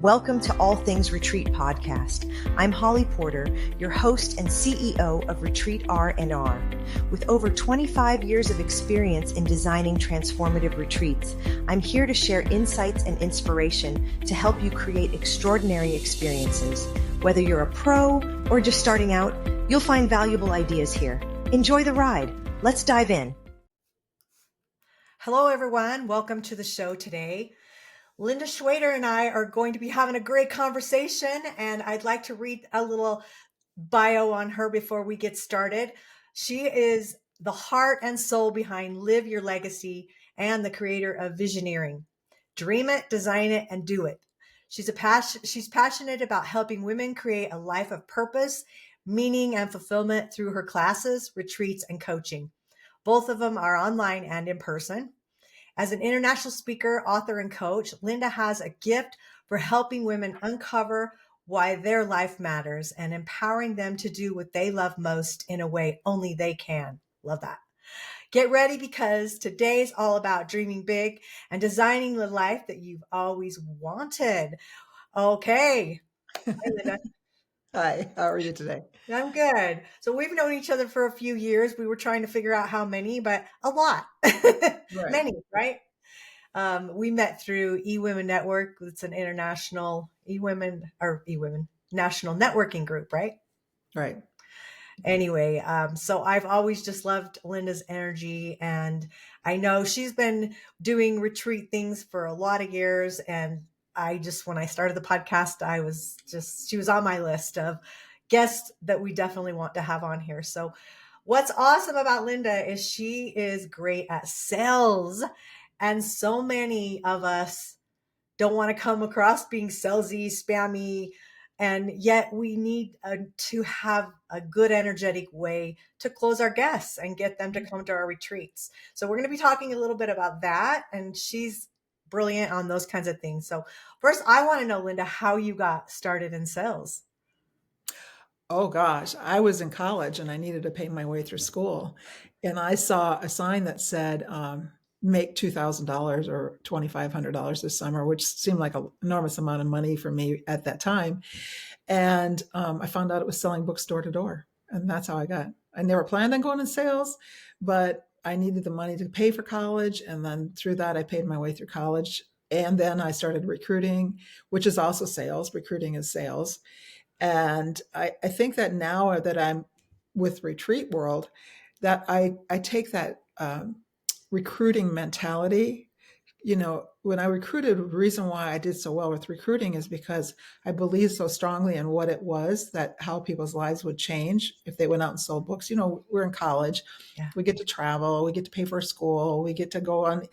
Welcome to All Things Retreat Podcast. I'm Holly Porter, your host and CEO of Retreat R&R. With over 25 years of experience in designing transformative retreats, I'm here to share insights and inspiration to help you create extraordinary experiences. Whether you're a pro or just starting out, you'll find valuable ideas here. Enjoy the ride. Let's dive in. Hello, everyone. Welcome to the show today. Linda Schwader and I are going to be having a great conversation, and I'd like to read a little bio on her before we get started. She is the heart and soul behind Live Your Legacy and the creator of Visioneering. Dream it, design it, and do it. She's passionate about helping women create a life of purpose, meaning, and fulfillment through her classes, retreats, and coaching. Both of them are online and in person. As an international speaker, author, and coach, Linda has a gift for helping women uncover why their life matters and empowering them to do what they love most in a way only they can. Love that. Get ready, because today's all about dreaming big and designing the life that you've always wanted. Okay. Hi, Linda. Hi, how are you today? I'm good. So we've known each other for a few years. We were trying to figure out how many, but a lot. Right. Many, right? We met through eWomen Network. It's an international national networking group, right? Right. Anyway, so I've always just loved Linda's energy, and I know she's been doing retreat things for a lot of years. And when I started the podcast, she was on my list of guests that we definitely want to have on here. So what's awesome about Linda is she is great at sales. And so many of us don't want to come across being salesy, spammy, and yet we need to have a good, energetic way to close our guests and get them to come to our retreats. So we're going to be talking a little bit about that, and she's brilliant on those kinds of things. So first, I want to know, Linda, how you got started in sales. Oh gosh, I was in college and I needed to pay my way through school. And I saw a sign that said, make $2,000 or $2,500 this summer, which seemed like an enormous amount of money for me at that time. And I found out it was selling books door to door. And that's how I never planned on going in sales, but I needed the money to pay for college. And then through that, I paid my way through college. And then I started recruiting, which is also sales. Recruiting is sales. And I think that now that I'm with Retreat World, that I take that recruiting mentality. You know, when I recruited, the reason why I did so well with recruiting is because I believed so strongly in what it was, that how people's lives would change if they went out and sold books. You know, we're in college, we get to travel, we get to pay for school, we get to go on,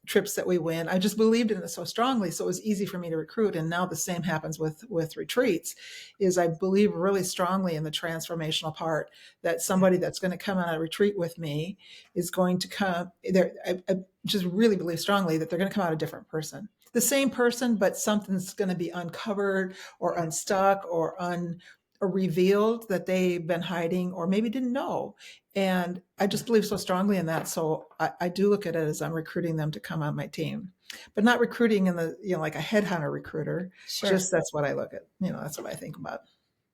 trips that we win. I just believed in it so strongly. So it was easy for me to recruit. And now the same happens with retreats, is I believe really strongly in the transformational part, that somebody that's going to come on a retreat with me is going to come there. I just really believe strongly that they're going to come out a different person, the same person, but something's going to be uncovered or unstuck or revealed that they've been hiding or maybe didn't know. And I just believe so strongly in that. So I do look at it as I'm recruiting them to come on my team, but not recruiting in the, like a headhunter recruiter. Sure. Just that's what I look at. That's what I think about.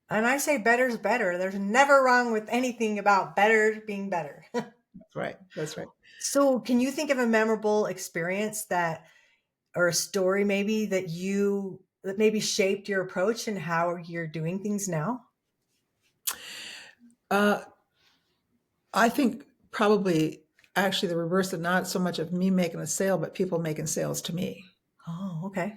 And I say better's better. There's never wrong with anything about better being better. That's right. That's right. So can you think of a memorable experience or a story maybe that maybe shaped your approach and how you're doing things now? I think probably actually the reverse, of not so much of me making a sale, but people making sales to me. Oh, okay.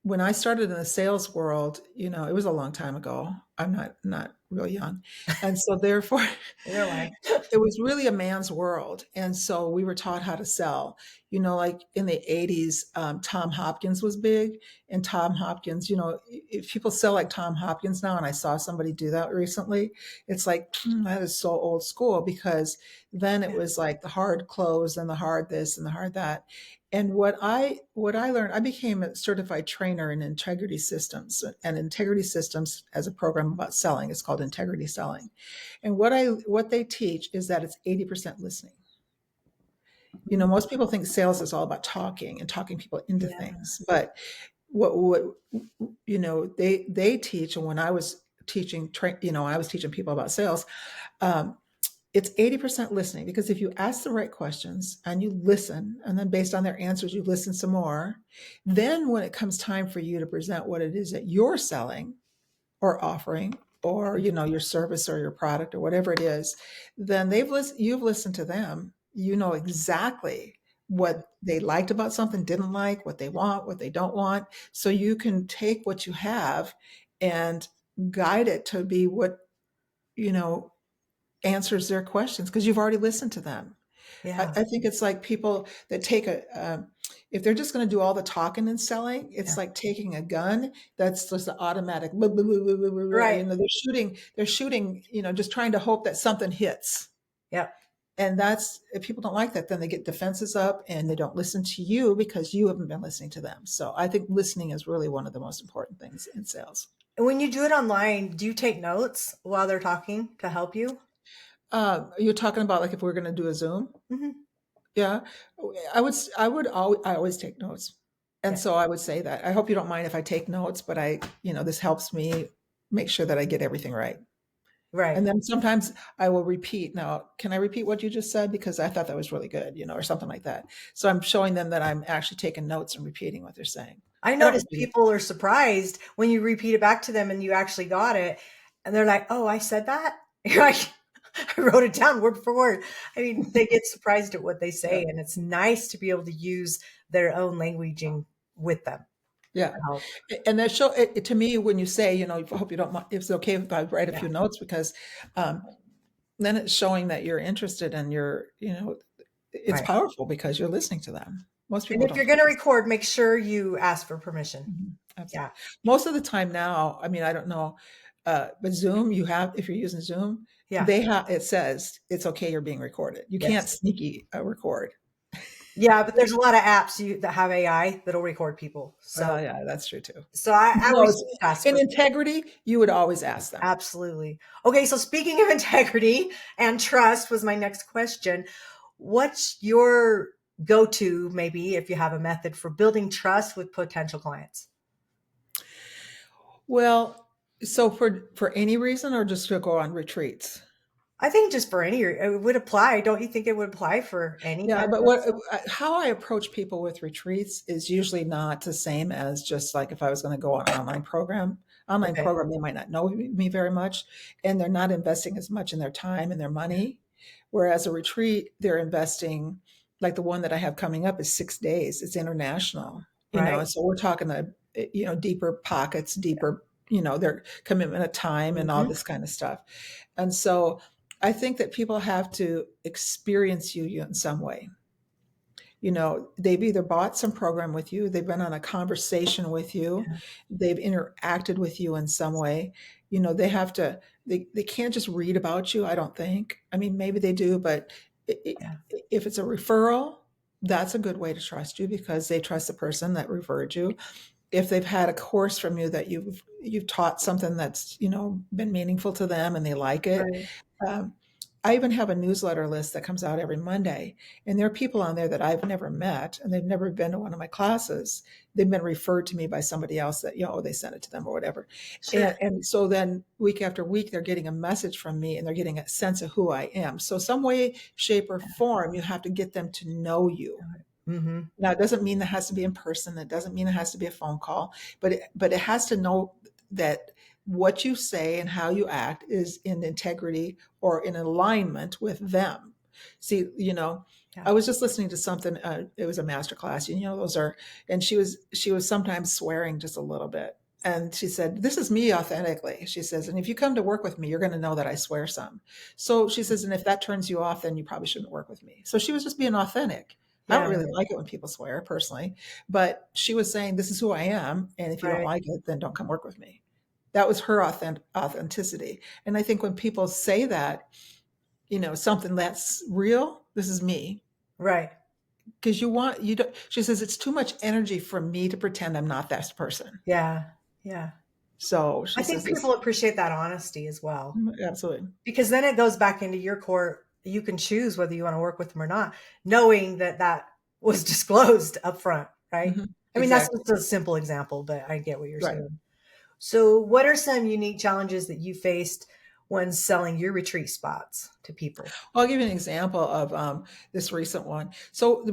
When I started in the sales world, it was a long time ago. I'm not real young. And so therefore, it was really a man's world. And so we were taught how to sell, like in the 80s, Tom Hopkins was big. And Tom Hopkins, if people sell like Tom Hopkins now, and I saw somebody do that recently, it's like, that is so old school, because then it was like the hard close and the hard this and the hard that. And what I learned, I became a certified trainer in integrity systems, and integrity systems as a program about selling. It's called integrity selling. And what they teach is that it's 80% listening. Most people think sales is all about talking and talking people into Yeah. things, but what they teach, and when I was teaching, I was teaching people about sales. Um, it's 80% listening, because if you ask the right questions and you listen, and then based on their answers, you listen some more, then when it comes time for you to present what it is that you're selling or offering, or your service or your product or whatever it is, then you've listened to them. You know exactly what they liked about something, didn't like, what they want, what they don't want. So you can take what you have and guide it to be what you know answers their questions, because you've already listened to them. I, Yeah. I think it's like people that take if they're just going to do all the talking and selling, it's Yeah. like taking a gun that's just an automatic, blah, blah, blah, blah, blah, blah, blah. Right. They're shooting, just trying to hope that something hits. Yep. And if people don't like that, then they get defenses up and they don't listen to you because you haven't been listening to them. So I think listening is really one of the most important things in sales. And when you do it online, do you take notes while they're talking to help you? You're talking about like if we're going to do a Zoom. Hmm. Yeah, I always take notes. And Yeah. so I would say that. I hope you don't mind if I take notes, but this helps me make sure that I get everything right. Right. And then sometimes I will repeat. Now, can I repeat what you just said? Because I thought that was really good, or something like that. So I'm showing them that I'm actually taking notes and repeating what they're saying. I I don't noticed repeat it. people are surprised when you repeat it back to them and you actually got it. And they're like, oh, I said that? You're like, I wrote it down word for word. I mean, they get surprised at what they Yeah. say. And it's nice to be able to use their own languaging with them Yeah. to help. And that show it to me when you say, I hope you don't mind if it's okay if I write a Yeah. few notes, because um, then it's showing that you're interested, and it's Right. powerful because you're listening to them. Most And people if don't you're do going to this. record, make sure you ask for permission. Absolutely. Yeah. Most of the time now, I mean, I don't know, but Zoom, if you're using Zoom, Yeah. it says it's okay, you're being recorded. You can't Yes. sneaky record. Yeah. But there's a lot of apps that have AI that'll record people. Well, yeah, that's true too. So I No, always it's, ask in for. integrity, you would always ask them. Absolutely. Okay, so speaking of integrity and trust was my next question. What's your go-to, maybe, if you have a method for building trust with potential clients? Well, so for any reason, or just to go on retreats? I think just for any, it would apply. Don't you think it would apply for any Yeah, kind but of stuff? how I approach people with retreats is usually not the same as just like if I was going to go on an online program. Online Okay, program, they might not know me very much, and they're not investing as much in their time and their money. Whereas a retreat, they're investing, like the one that I have coming up is 6 days. It's international, right. and so we're talking deeper pockets, deeper, their commitment of time and all Hmm. this kind of stuff. And so I think that people have to experience you in some way. They've either bought some program with you, they've been on a conversation with you, Yeah, they've interacted with you in some way. They have to, they can't just read about you, I don't think. I mean, maybe they do, but yeah, if it's a referral, that's a good way to trust you because they trust the person that referred you. If they've had a course from you that you've taught something that's been meaningful to them and they like it. right. um, I even have a newsletter list that comes out every Monday, and there are people on there that I've never met and they've never been to one of my classes. They've been referred to me by somebody else that they sent it to them or whatever. Sure. And so then week after week they're getting a message from me and they're getting a sense of who I am. So some way, shape, or form, you have to get them to know you. Hmm. Now, it doesn't mean it has to be in person. It doesn't mean it has to be a phone call, but it has to know that what you say and how you act is in integrity or in alignment with them. See, Yeah. I was just listening to something. It was a master class. Those are, and she was sometimes swearing just a little bit. And she said, "This is me authentically." She says, "And if you come to work with me, you're going to know that I swear some." So she says, "And if that turns you off, then you probably shouldn't work with me." So she was just being authentic. I don't Yeah. really like it when people swear personally, but she was saying, "This is who I am, and if you don't Right. like it, then don't come work with me." That was her authenticity. And I think when people say that, something that's real, this is me. Right. Because you don't, she says, "It's too much energy for me to pretend I'm not that person." Yeah. Yeah. So she I says think this, people appreciate that honesty as well. absolutely. Because then it goes back into your court you can choose whether you want to work with them or not, knowing that that was disclosed up front, right? Mhm. I mean, that's Exactly. just a simple example, but I get what you're Right. saying. So, what are some unique challenges that you faced when selling your retreat spots to people? I'll give you an example of this recent one. So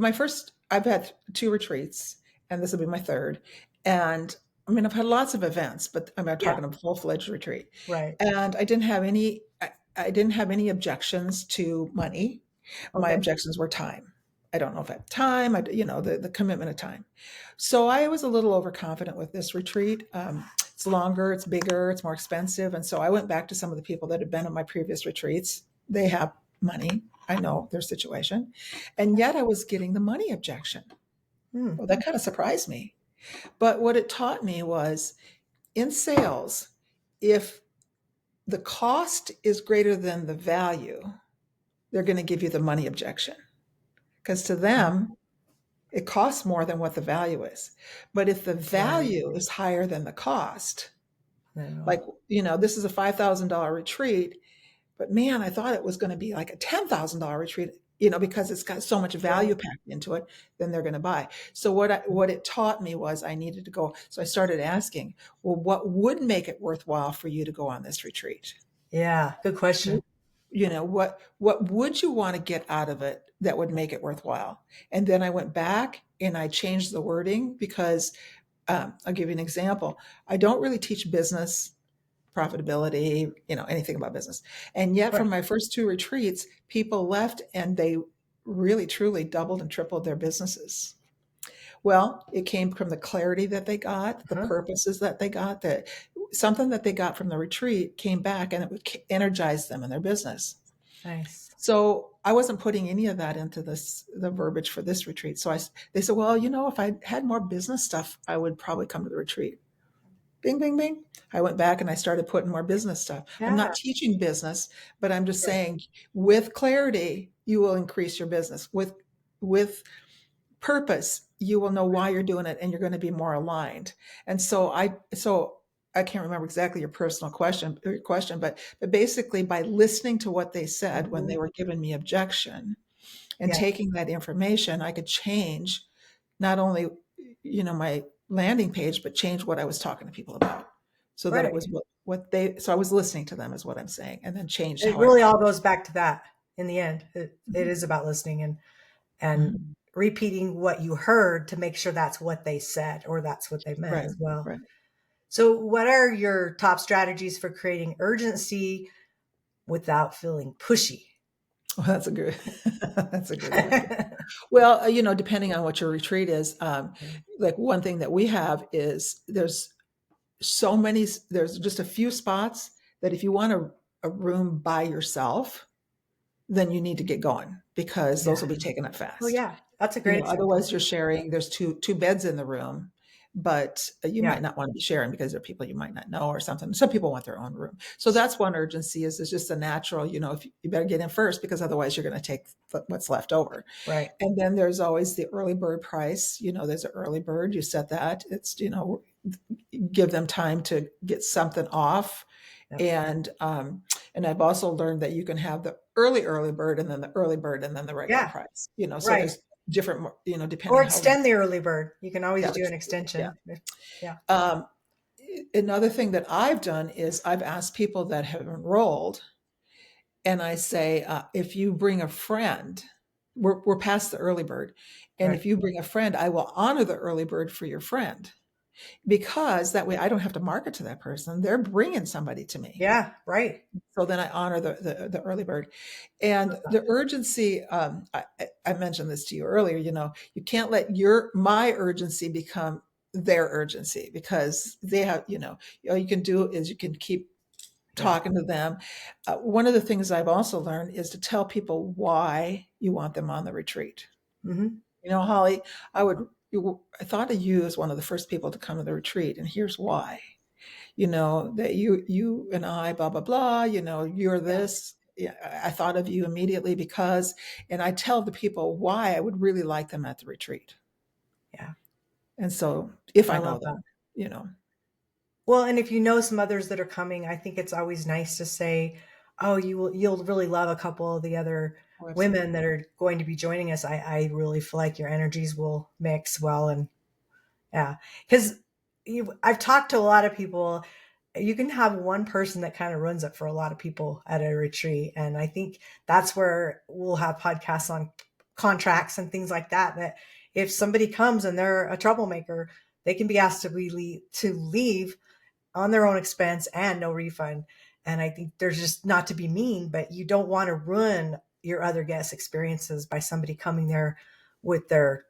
I've had two retreats, and this will be my third. And I mean, I've had lots of events, but I'm not Yeah, talking a full-fledged retreat. right. And I didn't have any objections to money. My Okay. objections were time. I don't know if I have time, the commitment of time. So I was a little overconfident with this retreat. It's longer, it's bigger, it's more expensive. And so I went back to some of the people that had been at my previous retreats. They have money. I know their situation. And yet I was getting the money objection. Hmm. Well, that kind of surprised me. But what it taught me was in sales, if the cost is greater than the value, they're going to give you the money objection. Because to them, it costs more than what the value is. But if the Right. value is higher than the cost, No. like, this is a $5,000 retreat, but man, I thought it was going to be like a $10,000 retreat, because it's got so much Right. value packed into it, then they're going to buy. So what it taught me was I needed to go. So I started asking, well, what would make it worthwhile for you to go on this retreat? Yeah. Good question. What would you want to get out of it that would make it worthwhile? And then I went back and I changed the wording because I'll give you an example. I don't really teach business profitability, anything about business. And yet Right. from my first two retreats, people left and they really truly doubled and tripled their businesses. Well, it came from the clarity that they got, the Huh. purposes that they got, that something that they got from the retreat came back and it would energize them in their business. Nice. So I wasn't putting any of that into the verbiage for this retreat. So they said, well, if I had more business stuff, I would probably come to the retreat. Bing, bing, bing. I went back and I started putting more business stuff. I'm Yeah. not teaching business, but I'm just Sure. saying with clarity, you will increase your business. With purpose, you will know why you're doing it and you're going to be more aligned. And so I can't remember exactly your personal question, but basically by listening to what they said when Mhm. they were giving me objection and Yeah. taking that information, I could change not only, my landing page, but change what I was talking to people about so that it Right. was so I was listening to them is what I'm saying, and then changed It how I really all presented. goes back to that in the end. It Mhm. is about listening and Mhm. repeating what you heard to make sure that's what they said or that's what they meant Right, as well. right. So, what are your top strategies for creating urgency without feeling pushy? Well, that's a good that's a good one. Well, depending on what your retreat is, like one thing that we have is there's just a few spots that if you want a room by yourself, then you need to get going because Yeah. those will be taken up Oh, fast. yeah. That's a great example. Otherwise you're sharing, there's two beds in the room, but you Yeah. might not want to be sharing because there are people you might not know or something. Some people want their own room. So that's one urgency is just a natural, if you better get in first because otherwise you're going to take what's left over. Right. And then there's always the early bird price. There's an early bird. You set that. It's, give them time to get something off. Yep. And I've also learned that you can have the early bird and then the early bird and then the regular Yeah. price, so Right. there's different, Or depending how long. extend the early bird. You can always Yeah, do an yeah. extension. Yeah. Um, Another thing that I've done is I've asked people that have enrolled, and I say, if you bring a friend, we're past the early bird, and Right. if you bring a friend, I will honor the early bird for your friend because that way I don't have to market to that person. They're bringing somebody to me. Yeah. Right. So then I honor the early bird. And the urgency, I mentioned this to you earlier, you can't let my urgency become their urgency because they have, all you can do is you can keep Yeah. talking to them. One of the things I've also learned is to tell people why you want them on the retreat. Hmm. Holly, I thought of you as one of the first people to come to the retreat, and here's why. That you and I, blah, blah, blah, you're Yeah. this. Yeah, I thought of you immediately because, and I tell the people why I would really like them at the retreat. Yeah. And so if I I love know that. them, you know, Well, and if you know some others that are coming, I think it's always nice to say, Oh, you'll really love a couple of the other Oh, excellent. women that are going to be joining us. I really feel like your energies will mix well, and yeah, because I've talked to a lot of people. You can have one person that kind of runs it for a lot of people at a retreat. And I think that's where we'll have podcasts on contracts and things like that. That if somebody comes and they're a troublemaker, they can be asked to leave on their own expense and no refund. And I think there's just not to be mean, but you don't want to ruin your other guest experiences by somebody coming there with their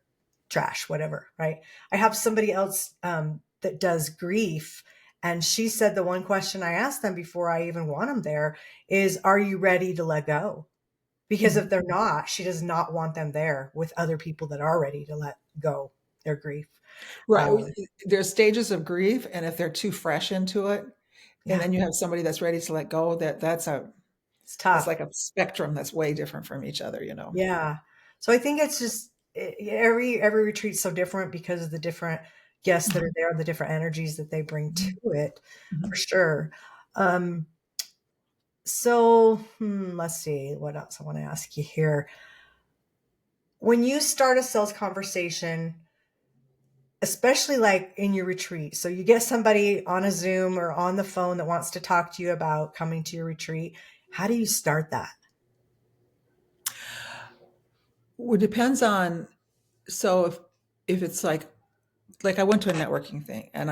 trash, whatever, right? I have somebody else that does grief. And she said the one question I asked them before I even want them there is, are you ready to let go? Because if Mhm. they're not, she does not want them there with other people that are ready to let go their grief. Right. Um, There's stages of grief, and if they're too fresh into it, and yeah, then you have somebody that's ready to let go, it's that's tough. like a spectrum that's way different from each other, you know. Yeah. So I think it's just every retreat's so different because of the different guests that are Mhm, there and the different energies that they bring to mhm, it, for mhm. sure. Um, so let's see what else I want to ask you here. When you start a sales conversation, especially like in your retreat, so you get somebody on a Zoom or on the phone that wants to talk to you about coming to your retreat. How do you start that? Well, it depends on, so if it's like I went to a networking thing and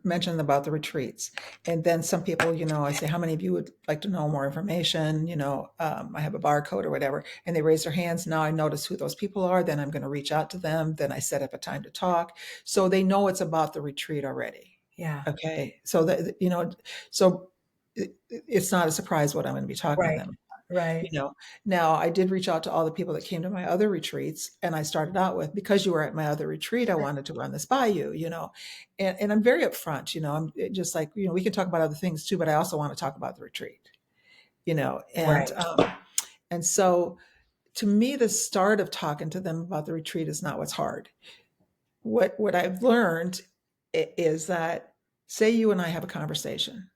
mentioned about the retreats. And then some people, I say, how many of you would like to know more information? I have a barcode or whatever. And they raise their hands. Now I notice who those people are. Then I'm going to reach out to them. Then I set up a time to talk. So they know it's about the retreat already. Yeah. Okay. So so it's not a surprise what I'm going to be talking to Right. them. you Right. know Now I did reach out to all the people that came to my other retreats, and I started out with, because you were at my other retreat, I wanted to run this by you. And I'm very upfront. I'm just like, we can talk about other things too, but I also want to talk about the retreat. you know and Right. um and so, to me, the start of talking to them about the retreat is not what's hard. What I've learned is that, say you and I have a conversation.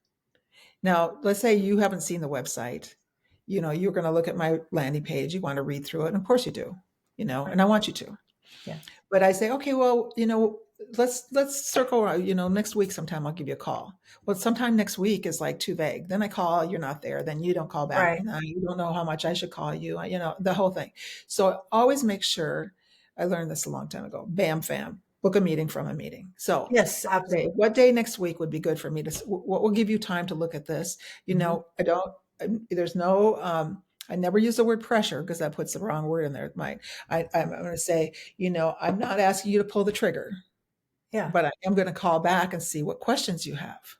Now, let's say you haven't seen the website. You're going to look at my landing page. You want to read through it. And of course you do, and I want you to. Yeah. But I say, okay, well, let's circle around, next week sometime I'll give you a call. Well, sometime next week is like too vague. Then I call, you're not there. Then you don't call back. Right. Now you don't know how much I should call you, the whole thing. So always make sure, I learned this a long time ago, bam, fam, book a meeting from a meeting. So Yes, absolutely. what day next week would be good for me what will give you time to look at this? Mhm. I don't, there's no, I never use the word pressure because that puts the wrong word in there. I'm going to say, I'm not asking you to pull the trigger, Yeah. but I am going to call back and see what questions you have.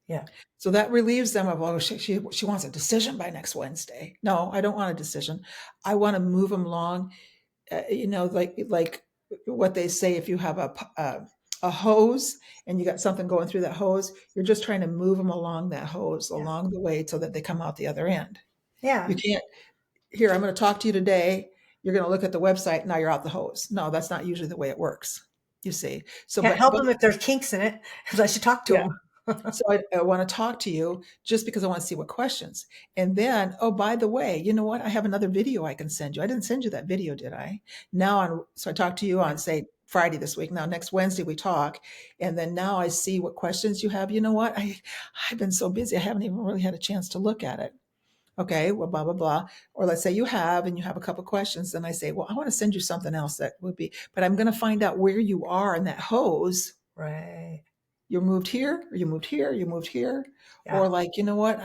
Yeah. So that relieves them of, oh, she wants a decision by next Wednesday. No, I don't want a decision. I want to move them along. Like what they say, if you have a hose and you got something going through that hose, you're just trying to move them along that hose Yeah. along the way so that they come out the other end. You Yeah. can't, here, I'm going to talk to you today. You're going to look at the website. Now you're out the hose. No, that's not usually the way it works. You see. So, Can't but, help but them if there's kinks in it, unless you talk to yeah. them. So I want to talk to you just because I want to see what questions. And then, oh, by the way, you know what? I have another video I can send you. I didn't send you that video, did I? So I talked to you Yeah. on, say, Friday this week. Now, next Wednesday we talk. And then now I see what questions you have. You know what? I've been so busy. I haven't even really had a chance to look at it. Okay, well, blah, blah, blah. Or let's say you have, and you have a couple questions. Then I say, well, I want to send you something else that would be, but I'm going to find out where you are in that hose. Right. You moved here, or you moved here, you moved here. Yeah. Or like, you know what,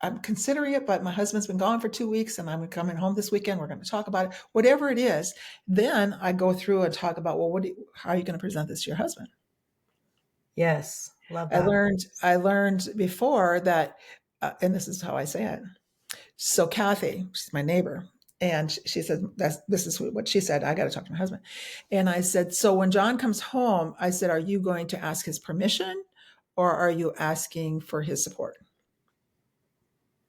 I'm considering it, but my husband's been gone for 2 weeks and I'm coming home this weekend. We're going to talk about it. Whatever it is, then I go through and talk about, well, how are you going to present this to your husband? Yes. Love I that. learned I learned before that, and this is how I say it. So Kathy, she's my neighbor, and she said, this is what she said. I got to talk to my husband. And I said, so when John comes home, I said, are you going to ask his permission or are you asking for his support?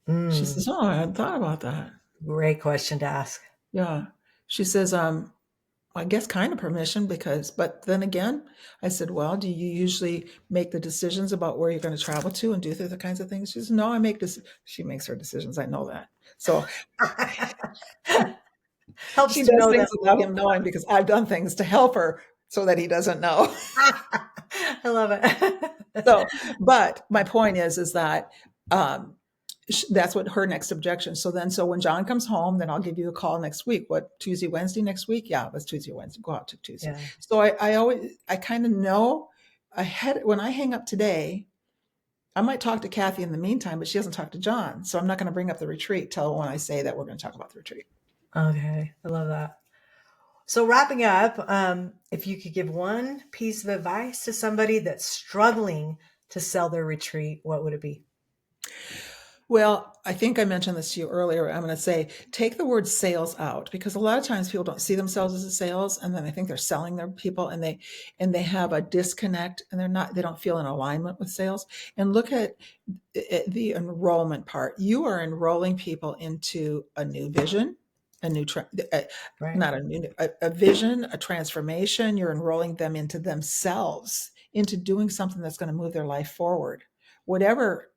She Mm, says, oh, I hadn't thought about that. great question to ask. Yeah. She says, I guess kind of permission but then again, I said, well, do you usually make the decisions about where you're going to travel to and do the kinds of things? She says, no, she makes her decisions. I know that. So Helps she to does know things them. without him knowing because I've done things to help her so that he doesn't know. I love it. So, but my point is that, that's what her next objection. So when John comes home, then I'll give you a call next week. What, Tuesday, Wednesday next week? Yeah, let's Tuesday, Wednesday. Go out to Tuesday. Yeah. So I kind of know ahead when I hang up today. I might talk to Kathy in the meantime, but she hasn't talked to John. So I'm not going to bring up the retreat till when I say that we're going to talk about the retreat. Okay. I love that. So wrapping up, if you could give one piece of advice to somebody that's struggling to sell their retreat, what would it be? Well, I think I mentioned this to you earlier. I'm going to say, take the word sales out, because a lot of times people don't see themselves as a sales, and then I think they're selling their people, and they have a disconnect, and they don't feel in alignment with sales. And look at the enrollment part. You are enrolling people into a new vision, a new, Right. not a new, a vision, a transformation. You're enrolling them into themselves, into doing something that's going to move their life forward. Whatever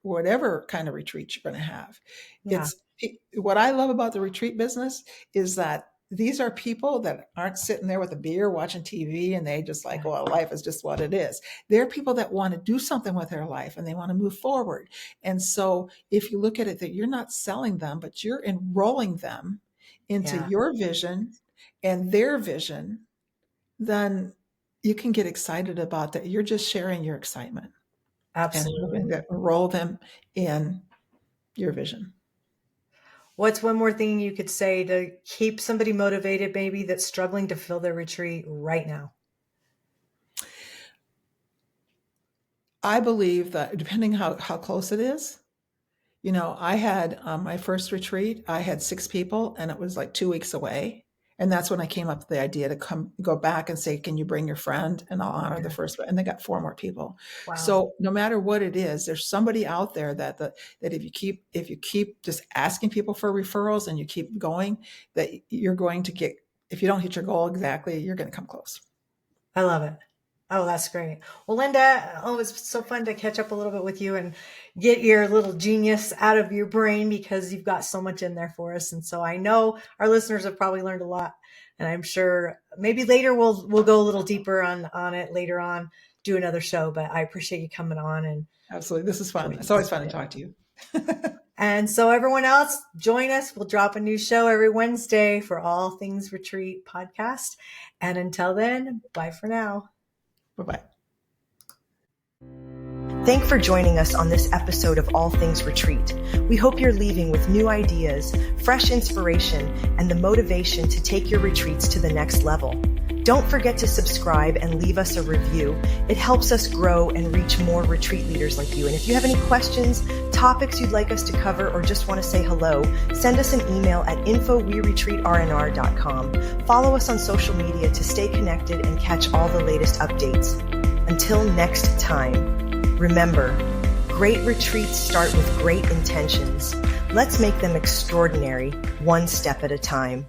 kind of retreat you're going to have. Yeah. What I love about the retreat business is that these are people that aren't sitting there with a beer watching TV and they just like, well, life is just what it is. They're people that want to do something with their life and they want to move forward. And so if you look at it, that you're not selling them, but you're enrolling them into your vision and their vision, then you can get excited about that. You're just sharing your excitement. Absolutely. And enroll them in your vision. What's one more thing you could say to keep somebody motivated, maybe that's struggling to fill their retreat right now? I believe that depending how close it is, I had my first retreat, I had 6 people and it was like 2 weeks away. And that's when I came up with the idea to go back and say, can you bring your friend? And I'll honor the first one. And they got 4 more people. Wow. So no matter what it is, there's somebody out there that if you keep just asking people for referrals and you keep going, that you're going to get, if you don't hit your goal exactly, you're going to come close. I love it. Oh, that's great. Well, Linda, it was so fun to catch up a little bit with you and get your little genius out of your brain, because you've got so much in there for us. And so I know our listeners have probably learned a lot, and I'm sure maybe later we'll go a little deeper on it later on, do another show, but I appreciate you coming on. And absolutely. This is fun. It's always fun to talk to you. And so everyone else, join us. We'll drop a new show every Wednesday for All Things Retreat podcast. And until then, bye for now. Bye-bye. Thanks for joining us on this episode of All Things Retreat. We hope you're leaving with new ideas, fresh inspiration, and the motivation to take your retreats to the next level. Don't forget to subscribe and leave us a review. It helps us grow and reach more retreat leaders like you. And if you have any questions, topics you'd like us to cover, or just want to say hello, send us an email at info@weretreatrnr.com. Follow us on social media to stay connected and catch all the latest updates. Until next time, remember, great retreats start with great intentions. Let's make them extraordinary, one step at a time.